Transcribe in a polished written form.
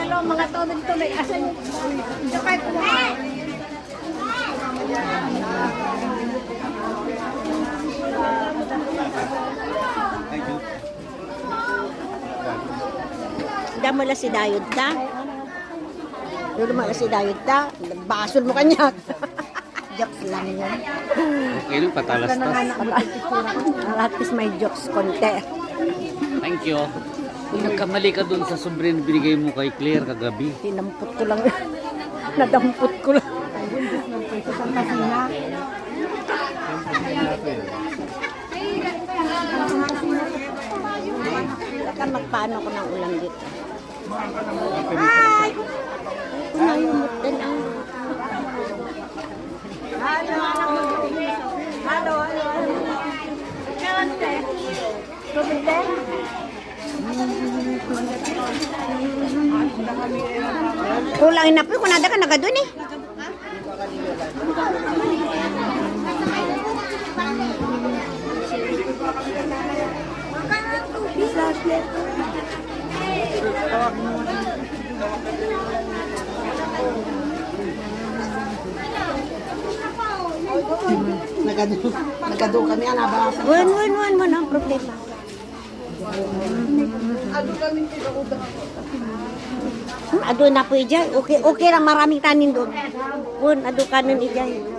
Hello, mga tuloy-tuloy. Asan? Dapat Damo la si Dayod ta. Dulu mo la si Dayod ta. Basol mo kanya. Jokes lang yun. Okay lang, patalas-tas. At least may jokes konti. Thank you. Kung nagkamali ka dun sa sobre na binigay mo kay Claire kagabi. Tinampot ko lang. Nadampot ko lang. Saka magpaano ko ng ulam dito. Ay! Umayumot din ang... Halo. Tubig Kulangin na po. Kung nada ka naga dun eh. Nagado kami ang nabasa. Wan ang problema. Ado na po ijay. Okay lang maraming tanin doon. Wan, ado kanon ijay.